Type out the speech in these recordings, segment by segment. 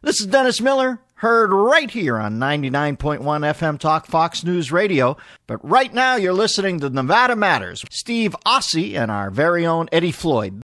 This is Dennis Miller, heard right here on 99.1 FM Talk Fox News Radio. But right now you're listening to Nevada Matters, Steve Ossie and our very own Eddie Floyd.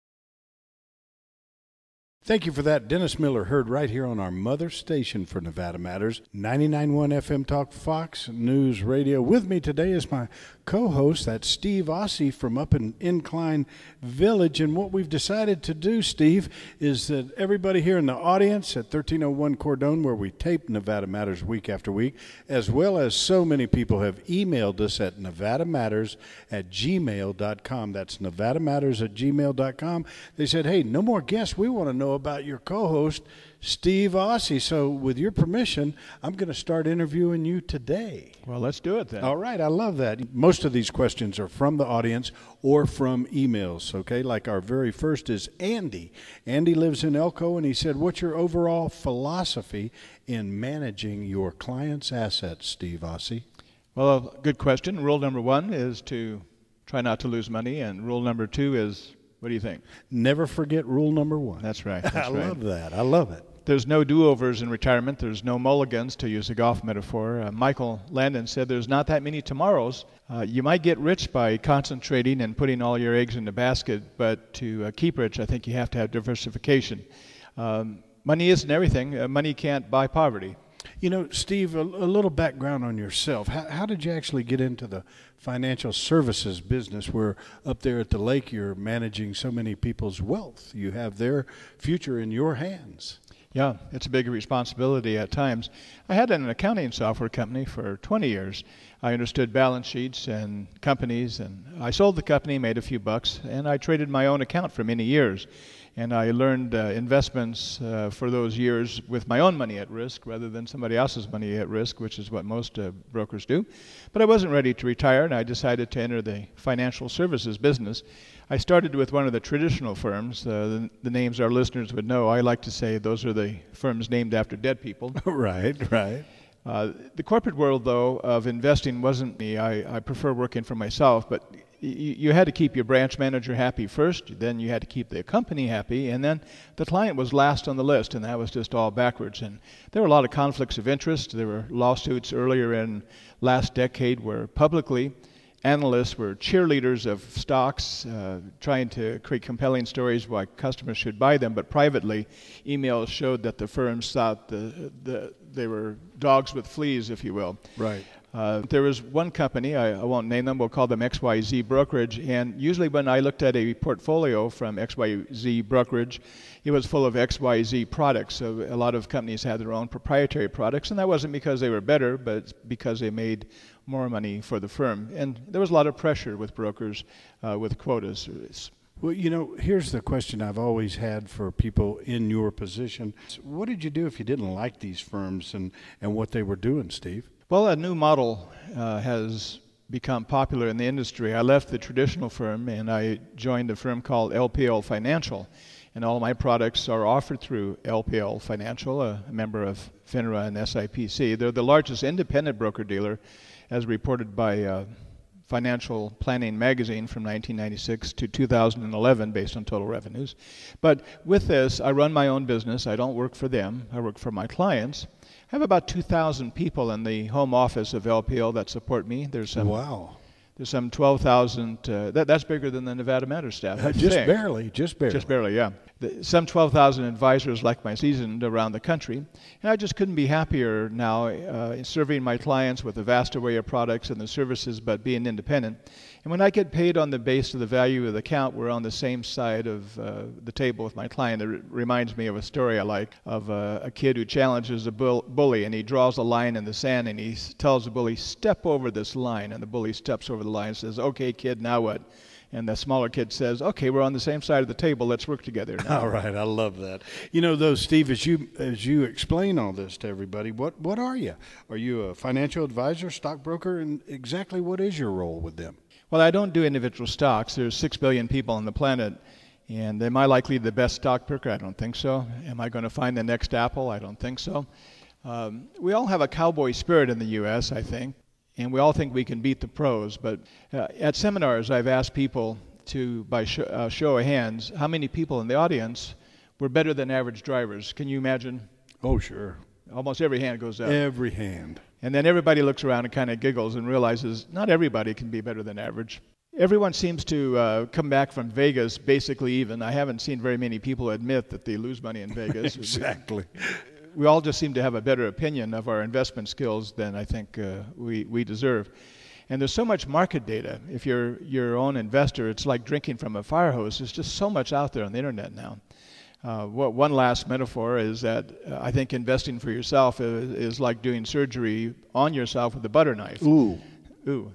Thank you for that. Dennis Miller, heard right here on our mother station for Nevada Matters, 99.1 FM Talk Fox News Radio. With me today is my co-host, that's Steve Ossie from up in Incline Village. And what we've decided to do, Steve, is that everybody here in the audience at 1301 Cordone, where we tape Nevada Matters week after week, as well as so many people have emailed us at nevadamatters@gmail.com. That's nevadamatters@gmail.com. They said, hey, no more guests. We want to know about your co-host, Steve Ossie. So with your permission, I'm going to start interviewing you today. Well, let's do it then. All right, I love that. Most of these questions are from the audience or from emails, okay? Like our very first is Andy. Andy lives in Elko, and he said, what's your overall philosophy in managing your clients' assets, Steve Ossie? Well, good question. Rule number one is to try not to lose money, and rule number two is, what do you think? Never forget rule number one. That's right. I love that. I love it. There's no do-overs in retirement. There's no mulligans, to use a golf metaphor. Michael Landon said there's not that many tomorrows. You might get rich by concentrating and putting all your eggs in the basket, but to keep rich, I think you have to have diversification. Money isn't everything. Money can't buy poverty. You know, Steve, a little background on yourself. How did you actually get into the financial services business where up there at the lake you're managing so many people's wealth? You have their future in your hands. Yeah, it's a big responsibility at times. I had an accounting software company for 20 years. I understood balance sheets and companies, and I sold the company, made a few bucks, and I traded my own account for many years. And I learned investments for those years with my own money at risk rather than somebody else's money at risk, which is what most brokers do. But I wasn't ready to retire, and I decided to enter the financial services business. I started with one of the traditional firms, the names our listeners would know. I like to say those are the firms named after dead people. Right. The corporate world, though, of investing wasn't me. I prefer working for myself, but you had to keep your branch manager happy first, then you had to keep the company happy, and then the client was last on the list, and that was just all backwards. And there were a lot of conflicts of interest. There were lawsuits earlier in last decade where publicly analysts were cheerleaders of stocks, trying to create compelling stories why customers should buy them, but privately, emails showed that the firms thought they were dogs with fleas, if you will. Right. There was one company, I won't name them, we'll call them XYZ Brokerage, and usually when I looked at a portfolio from XYZ Brokerage, it was full of XYZ products. So a lot of companies had their own proprietary products, and that wasn't because they were better, but because they made more money for the firm. And there was a lot of pressure with brokers with quotas. Well, you know, here's the question I've always had for people in your position. What did you do if you didn't like these firms and what they were doing, Steve? Well, a new model has become popular in the industry. I left the traditional firm and I joined a firm called LPL Financial. And all my products are offered through LPL Financial, a member of FINRA and SIPC. They're the largest independent broker-dealer, as reported by Financial Planning Magazine from 1996 to 2011 based on total revenues. But with this, I run my own business. I don't work for them. I work for my clients. I have about 2,000 people in the home office of LPL that support me. There's some, wow. There's some 12,000. That's bigger than the Nevada Matters staff. Just barely. Just barely, yeah. Some 12,000 advisors like my seasoned around the country. And I just couldn't be happier now serving my clients with a vast array of products and the services, but being independent. And when I get paid on the base of the value of the account, we're on the same side of the table with my client. It reminds me of a story I like of a kid who challenges a bully, and he draws a line in the sand, and he tells the bully, step over this line. And the bully steps over the line and says, okay, kid, now what? And the smaller kid says, okay, we're on the same side of the table. Let's work together now. All right. I love that. You know, though, Steve, as you explain all this to everybody, what are you? Are you a financial advisor, stockbroker, and exactly what is your role with them? Well, I don't do individual stocks. There's 6 billion people on the planet. And am I likely the best stockbroker? I don't think so. Am I going to find the next Apple? I don't think so. We all have a cowboy spirit in the U.S., I think. And we all think we can beat the pros, but at seminars I've asked people to, by show of hands, how many people in the audience were better than average drivers. Can you imagine? Oh, sure. Almost every hand goes up. Every hand. And then everybody looks around and kind of giggles and realizes not everybody can be better than average. Everyone seems to come back from Vegas basically even. I haven't seen very many people admit that they lose money in Vegas. Exactly. We all just seem to have a better opinion of our investment skills than I think we deserve. And there's so much market data. If you're your own investor, it's like drinking from a fire hose. There's just so much out there on the internet now. One last metaphor is that I think investing for yourself is like doing surgery on yourself with a butter knife. Ooh. Ooh.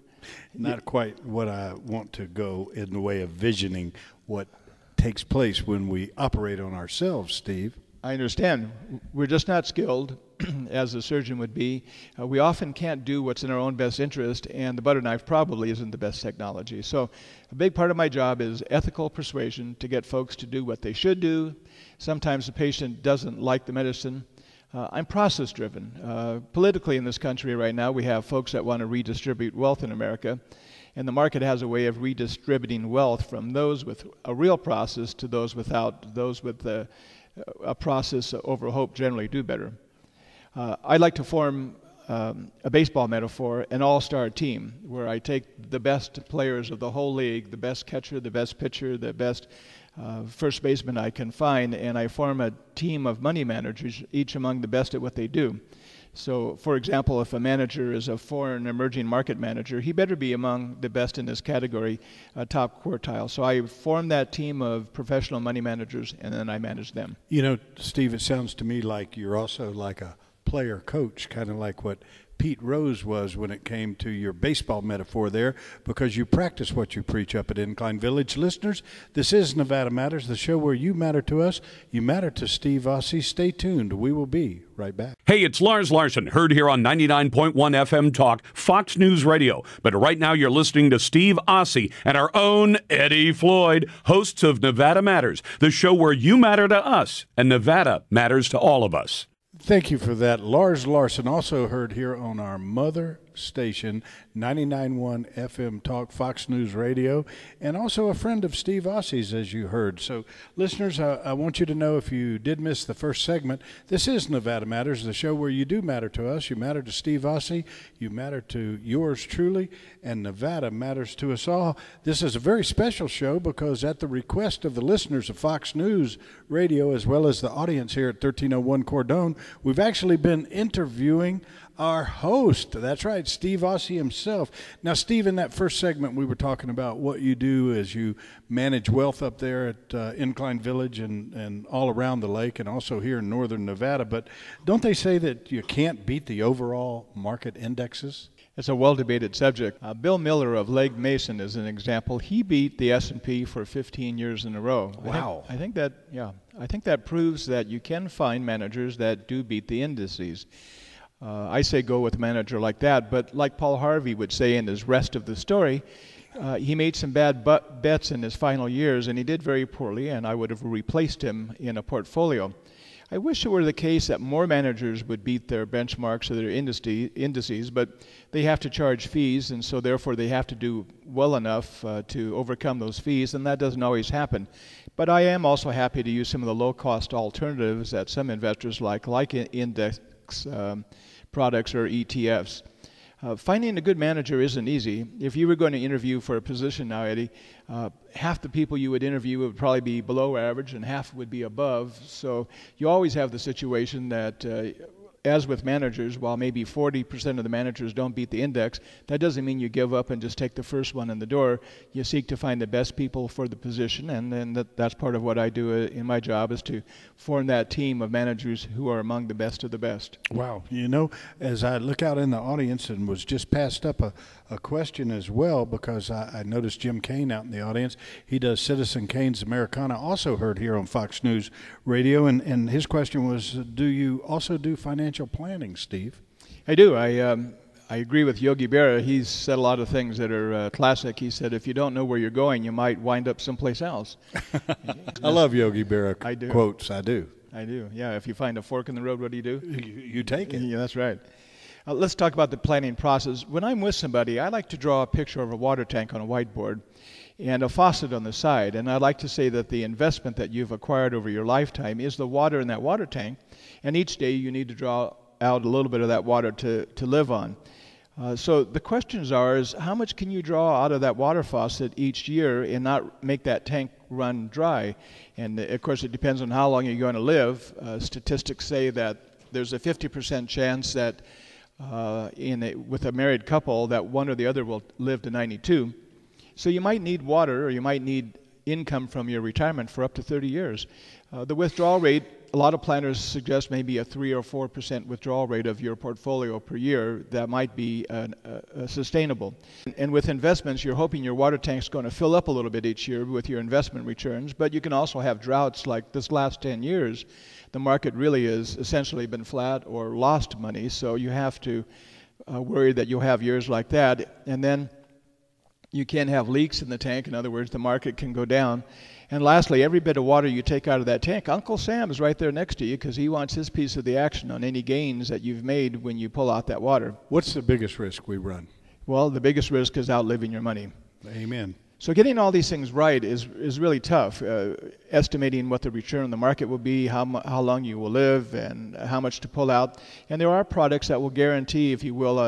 Not quite what I want to go in the way of visioning what takes place when we operate on ourselves, Steve. I understand. We're just not skilled, as a surgeon would be. We often can't do what's in our own best interest, and the butter knife probably isn't the best technology. So a big part of my job is ethical persuasion to get folks to do what they should do. Sometimes the patient doesn't like the medicine. I'm process-driven. Politically in this country right now, we have folks that want to redistribute wealth in America, and the market has a way of redistributing wealth from those with a real process to those without. Those with a process over hope generally do better. I'd like to form a baseball metaphor, an all-star team, where I take the best players of the whole league, the best catcher, the best pitcher, the best first baseman I can find, and I form a team of money managers, each among the best at what they do. So, for example, if a manager is a foreign emerging market manager, he better be among the best in his category, top quartile. So I form that team of professional money managers, and then I manage them. You know, Steve, it sounds to me like you're also like a player coach, kind of like what Pete Rose was when it came to your baseball metaphor there, because you practice what you preach up at Incline Village. Listeners, this is Nevada Matters, the show where you matter to us, you matter to Steve Ossie. Stay tuned. We will be right back. Hey, it's Lars Larson, heard here on 99.1 FM Talk, Fox News Radio. But right now you're listening to Steve Ossie and our own Eddie Floyd, hosts of Nevada Matters, the show where you matter to us and Nevada matters to all of us. Thank you for that. Lars Larson, also heard here on our mother station, 99.1 FM Talk, Fox News Radio, and also a friend of Steve Ossie's, as you heard. So, listeners, I want you to know, if you did miss the first segment, this is Nevada Matters, the show where you do matter to us. You matter to Steve Ossie. You matter to yours truly, and Nevada matters to us all. This is a very special show because at the request of the listeners of Fox News Radio, as well as the audience here at 1301 Cordone, we've actually been interviewing our host. That's right, Steve Ossie himself. Now, Steve, in that first segment, we were talking about what you do as you manage wealth up there at Incline Village and all around the lake, and also here in northern Nevada. But don't they say that you can't beat the overall market indexes? It's a well-debated subject. Bill Miller of Legg Mason is an example. He beat the S&P for 15 years in a row. Wow. I think that proves that you can find managers that do beat the indices. I say go with a manager like that, but like Paul Harvey would say in his Rest of the Story, he made some bad bets in his final years, and he did very poorly, and I would have replaced him in a portfolio. I wish it were the case that more managers would beat their benchmarks or their indices, but they have to charge fees, and so therefore they have to do well enough to overcome those fees, and that doesn't always happen. But I am also happy to use some of the low-cost alternatives that some investors like index products or ETFs. Finding a good manager isn't easy. If you were going to interview for a position now, Eddie, half the people you would interview would probably be below average and half would be above. So you always have the situation that, as with managers, while maybe 40% of the managers don't beat the index, that doesn't mean you give up and just take the first one in the door. You seek to find the best people for the position, and then that's part of what I do in my job, is to form that team of managers who are among the best of the best. Wow. You know, as I look out in the audience and was just passed up a question as well, because I noticed Jim Kane out in the audience. He does Citizen Kane's Americana, also heard here on Fox News Radio, and his question was, do you also do financial planning, Steve? I do. I agree with Yogi Berra. He's said a lot of things that are classic. He said, if you don't know where you're going, you might wind up someplace else. I love Yogi Berra quotes. I do. Yeah, if you find a fork in the road, what do? You take it. Yeah, that's right. Let's talk about the planning process. When I'm with somebody, I like to draw a picture of a water tank on a whiteboard. and a faucet on the side. And I'd like to say that the investment that you've acquired over your lifetime is the water in that water tank, and each day you need to draw out a little bit of that water to live on. So the questions is how much can you draw out of that water faucet each year and not make that tank run dry? And of course it depends on how long you're going to live. Statistics say that there's a 50% chance that with a married couple that one or the other will live to 92. So you might need water, or you might need income from your retirement for up to 30 years. The withdrawal rate, a lot of planners suggest maybe a 3 or 4% withdrawal rate of your portfolio per year. That might be sustainable. And with investments, you're hoping your water tank's going to fill up a little bit each year with your investment returns, but you can also have droughts like this last 10 years. The market really has essentially been flat or lost money, so you have to worry that you'll have years like that. And then you can have leaks in the tank. In other words, the market can go down. And lastly, every bit of water you take out of that tank, Uncle Sam is right there next to you because he wants his piece of the action on any gains that you've made when you pull out that water. What's the biggest risk we run? Well, the biggest risk is outliving your money. Amen. So getting all these things right is really tough. Estimating what the return on the market will be, how long you will live, and how much to pull out. And there are products that will guarantee, if you will,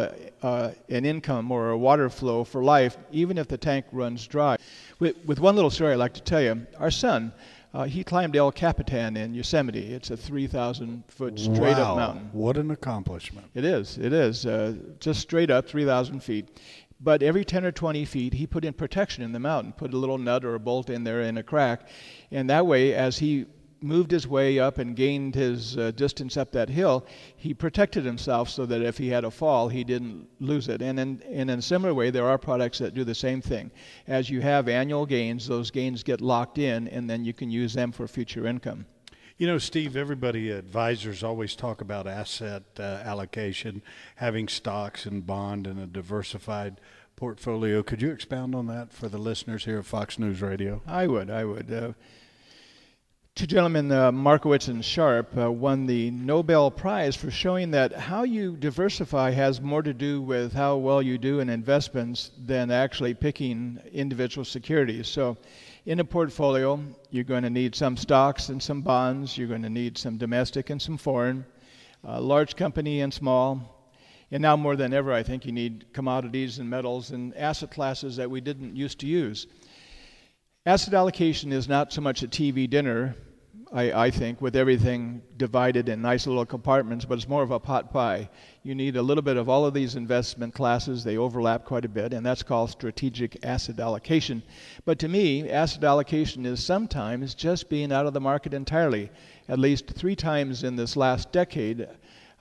an income or a water flow for life, even if the tank runs dry. With one little story I'd like to tell you, our son, he climbed El Capitan in Yosemite. It's a 3,000-foot straight-up mountain. What an accomplishment. It is. Just straight up, 3,000 feet. But every 10 or 20 feet, he put in protection in the mountain, put a little nut or a bolt in there in a crack. And that way, as he moved his way up and gained his distance up that hill, he protected himself so that if he had a fall, he didn't lose it. And in a similar way, there are products that do the same thing. As you have annual gains, those gains get locked in, and then you can use them for future income. You know, Steve, advisors always talk about asset allocation, having stocks and bond and a diversified portfolio. Could you expound on that for the listeners here at Fox News Radio? I would. Two gentlemen, Markowitz and Sharp, won the Nobel Prize for showing that how you diversify has more to do with how well you do in investments than actually picking individual securities. So in a portfolio, you're going to need some stocks and some bonds. You're going to need some domestic and some foreign, large company and small. And now more than ever, I think you need commodities and metals and asset classes that we didn't used to use. Asset allocation is not so much a TV dinner, I think, with everything divided in nice little compartments, but it's more of a pot pie. You need a little bit of all of these investment classes. They overlap quite a bit, and that's called strategic asset allocation. But to me, asset allocation is sometimes just being out of the market entirely. At least 3 times in this last decade,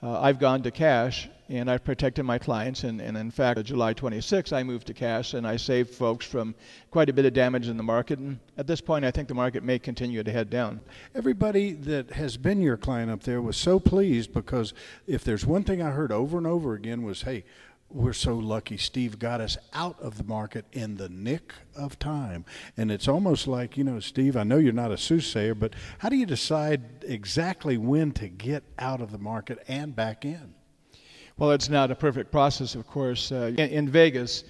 I've gone to cash, and I've protected my clients. And in fact, July 26, I moved to cash, and I saved folks from quite a bit of damage in the market. And at this point, I think the market may continue to head down. Everybody that has been your client up there was so pleased, because if there's one thing I heard over and over again was, hey, we're so lucky Steve got us out of the market in the nick of time. And it's almost like, you know, Steve, I know you're not a soothsayer, but how do you decide exactly when to get out of the market and back in? Well, it's not a perfect process, of course. In Vegas,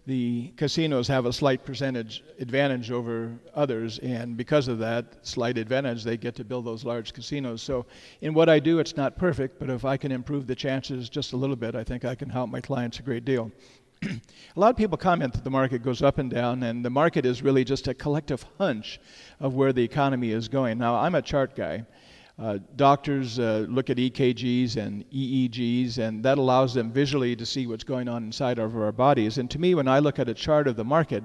the casinos have a slight percentage advantage over others, and because of that slight advantage, they get to build those large casinos. So in what I do, it's not perfect, but if I can improve the chances just a little bit, I think I can help my clients a great deal. A lot of people comment that the market goes up and down, and the market is really just a collective hunch of where the economy is going. Now, I'm a chart guy. Doctors look at EKGs and EEGs, and that allows them visually to see what's going on inside of our bodies. And to me, when I look at a chart of the market,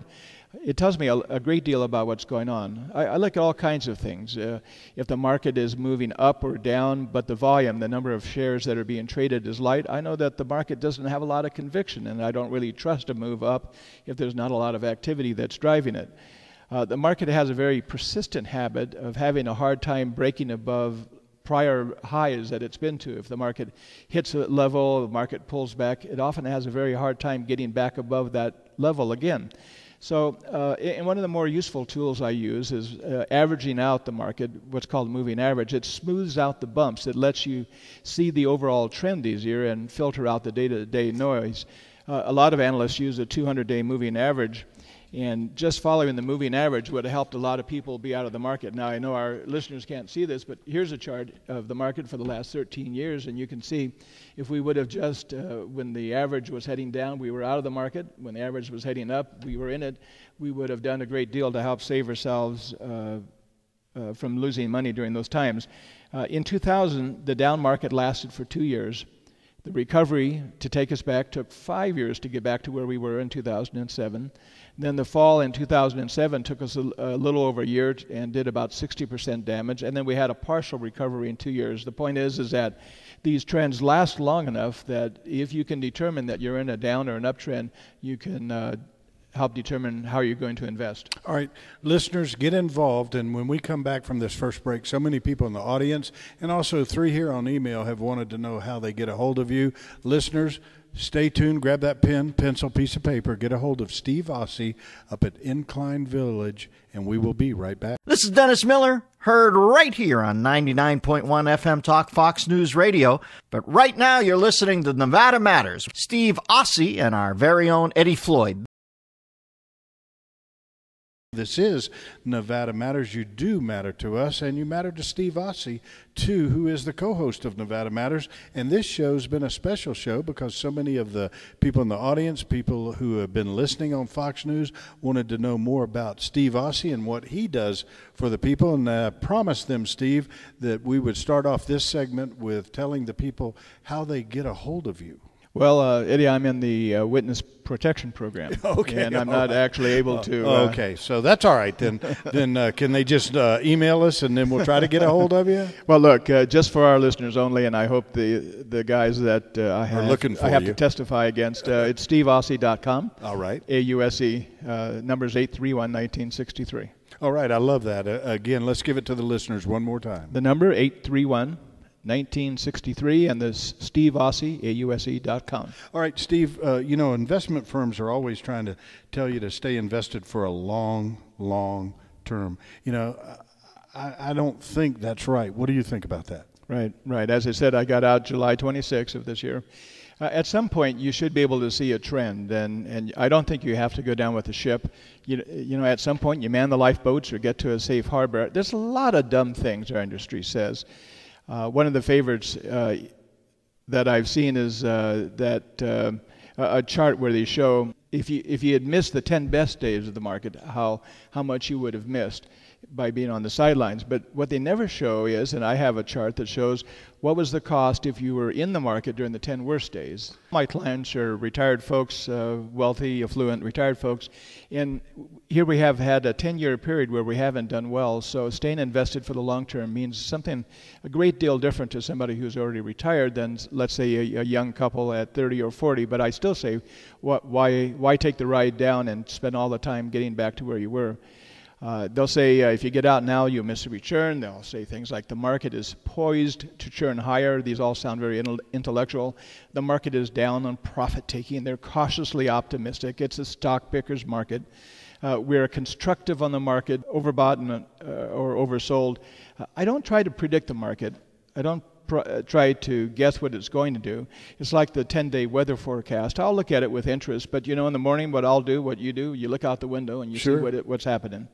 it tells me a great deal about what's going on. I look at all kinds of things. If the market is moving up or down, but the volume, the number of shares that are being traded is light, I know that the market doesn't have a lot of conviction, and I don't really trust a move up if there's not a lot of activity that's driving it. The market has a very persistent habit of having a hard time breaking above prior highs that it's been to. If the market hits a level, the market pulls back, it often has a very hard time getting back above that level again. So and one of the more useful tools I use is averaging out the market, what's called moving average. It smooths out the bumps. It lets you see the overall trend easier and filter out the day-to-day noise. A lot of analysts use a 200-day moving average. And just following the moving average would have helped a lot of people be out of the market. Now, I know our listeners can't see this, but here's a chart of the market for the last 13 years, and you can see if we would have just, when the average was heading down, we were out of the market. When the average was heading up, we were in it. We would have done a great deal to help save ourselves from losing money during those times. In 2000, the down market lasted for 2 years. The recovery to take us back took 5 years to get back to where we were in 2007. Then the fall in 2007 took us a little over a year and did about 60% damage. And then we had a partial recovery in 2 years. The point is that these trends last long enough that if you can determine that you're in a down or an uptrend, you can help determine how you're going to invest. All right, listeners, get involved. And when we come back from this first break, so many people in the audience and also 3 here on email have wanted to know how they get a hold of you. Listeners, stay tuned. Grab that pen, pencil, piece of paper. Get a hold of Steve Ossie up at Incline Village, and we will be right back. This is Dennis Miller, heard right here on 99.1 FM Talk Fox News Radio. But right now you're listening to Nevada Matters. Steve Ossie and our very own Eddie Floyd. This is Nevada Matters. You do matter to us, and you matter to Steve Ossie, too, who is the co-host of Nevada Matters. And this show's been a special show because so many of the people in the audience, people who have been listening on Fox News, wanted to know more about Steve Ossie and what he does for the people. And I promised them, Steve, that we would start off this segment with telling the people how they get a hold of you. Well, Eddie, I'm in the witness protection program, okay, and I'm not actually able to. Okay, so that's all right. Then can they just email us, and then we'll try to get a hold of you? Well, look, just for our listeners only, and I hope the guys that I have to testify against, it's steveossie.com. All right. AUSE, numbers 831-1963. All right, I love that. Again, let's give it to the listeners one more time. The number 831-1963, and this Steve Ossie, AUSE.com. All right, Steve, investment firms are always trying to tell you to stay invested for a long, long term. I don't think that's right. What do you think about that? Right. As I said, I got out July 26th of this year. At some point, you should be able to see a trend, and I don't think you have to go down with the ship. At some point, you man the lifeboats or get to a safe harbor. There's a lot of dumb things our industry says. One of the favorites that I've seen is a chart where they show if you had missed the 10 best days of the market, how much you would have missed by being on the sidelines. But what they never show is, and I have a chart that shows what was the cost if you were in the market during the 10 worst days. My clients are retired folks, wealthy, affluent, retired folks. And here we have had a 10-year period where we haven't done well. So staying invested for the long term means something a great deal different to somebody who's already retired than, let's say, a young couple at 30 or 40. But I still say, why take the ride down and spend all the time getting back to where you were? They'll say if you get out now, you'll miss a return. They'll say things like the market is poised to churn higher. These all sound very intellectual. The market is down on profit taking. They're cautiously optimistic. It's a stock picker's market. We're constructive on the market, overbought or oversold. I don't try to predict the market. I don't try to guess what it's going to do. It's like the 10-day weather forecast. I'll look at it with interest, but in the morning what I'll do, what you do, you look out the window and you see what's happening.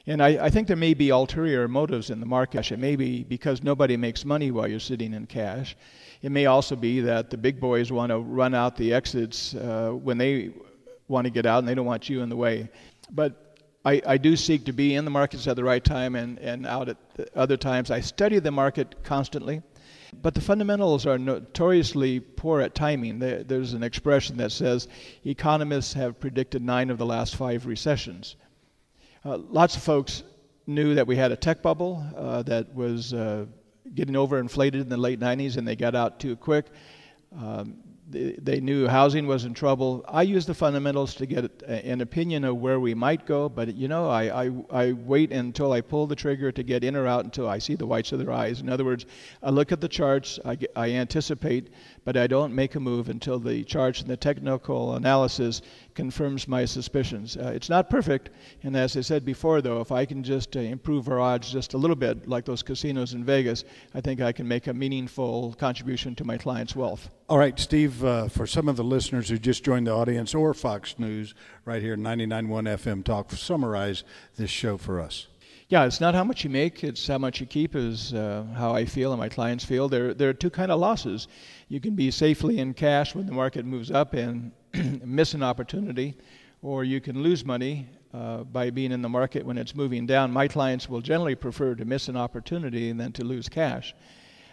And I think there may be ulterior motives in the market. It may be because nobody makes money while you're sitting in cash. It may also be that the big boys want to run out the exits when they want to get out, and they don't want you in the way. But I do seek to be in the markets at the right time and out at other times. I study the market constantly. But the fundamentals are notoriously poor at timing. There's an expression that says economists have predicted 9 of the last 5 recessions. Lots of folks knew that we had a tech bubble that was getting overinflated in the late 90s, and they got out too quick. They knew housing was in trouble. I use the fundamentals to get an opinion of where we might go, but I wait until I pull the trigger to get in or out until I see the whites of their eyes. In other words, I look at the charts, I anticipate, but I don't make a move until the charts and the technical analysis confirms my suspicions. It's not perfect, and as I said before, though, if I can just improve our odds just a little bit, like those casinos in Vegas, I think I can make a meaningful contribution to my clients' wealth. All right, Steve, for some of the listeners who just joined the audience or Fox News right here, 99.1 FM Talk, summarize this show for us. Yeah, it's not how much you make, it's how much you keep is how I feel and my clients feel. There are two kind of losses. You can be safely in cash when the market moves up and miss an opportunity, or you can lose money by being in the market when it's moving down. My clients will generally prefer to miss an opportunity than to lose cash.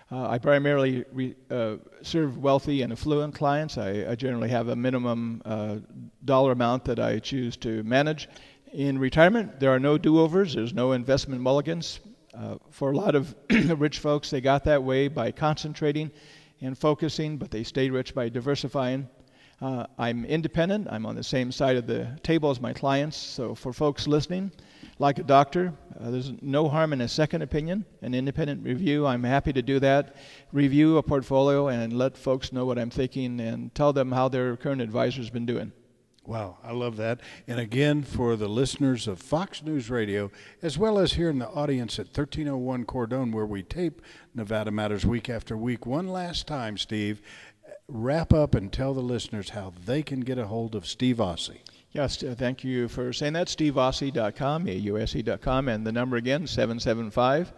I primarily serve wealthy and affluent clients. I generally have a minimum dollar amount that I choose to manage. In retirement, there are no do-overs. There's no investment mulligans. For a lot of rich folks, they got that way by concentrating and focusing, but they stayed rich by diversifying. I'm independent. I'm on the same side of the table as my clients. So for folks listening, like a doctor, there's no harm in a second opinion, an independent review. I'm happy to do that. Review a portfolio and let folks know what I'm thinking and tell them how their current advisor's been doing. Wow, I love that. And again, for the listeners of Fox News Radio, as well as here in the audience at 1301 Cordone, where we tape Nevada Matters week after week, one last time, Steve, wrap up and tell the listeners how they can get a hold of Steve Aussie. Yes, thank you for saying that. SteveAussie.com, AUSE.com, and the number again, 775.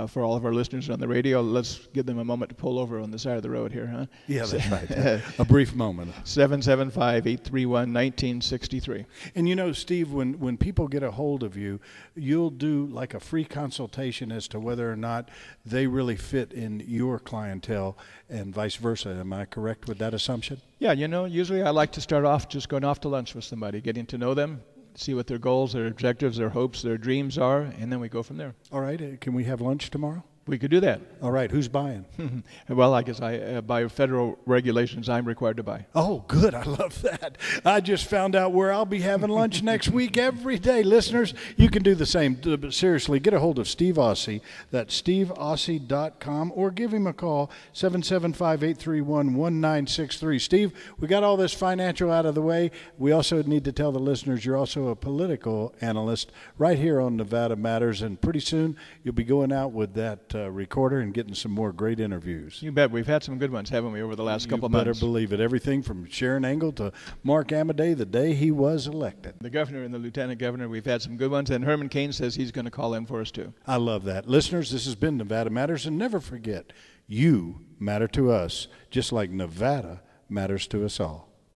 For all of our listeners on the radio, let's give them a moment to pull over on the side of the road here, huh? Yeah, that's right. A brief moment. 775-831-1963. And you know, Steve, when people get a hold of you, you'll do like a free consultation as to whether or not they really fit in your clientele and vice versa. Am I correct with that assumption? Yeah, you know, usually I like to start off just going off to lunch with somebody, getting to know them, see what their goals, their objectives, their hopes, their dreams are, and then we go from there. All right. Can we have lunch tomorrow? We could do that. All right. Who's buying? Well, I guess by federal regulations, I'm required to buy. Oh, good. I love that. I just found out where I'll be having lunch next week every day. Listeners, you can do the same. But seriously, get a hold of Steve Aussie. That's steveaussie.com, or give him a call, 775-831-1963. Steve, we got all this financial out of the way. We also need to tell the listeners you're also a political analyst right here on Nevada Matters, and pretty soon you'll be going out with that recorder and getting some more great interviews. You bet. We've had some good ones, haven't we, over the last couple of months? You better believe it. Everything from Sharon Engel to Mark Amadei the day he was elected. The governor and the lieutenant governor, we've had some good ones, and Herman Cain says he's going to call in for us too. I love that. Listeners, this has been Nevada Matters, and never forget, you matter to us, just like Nevada matters to us all.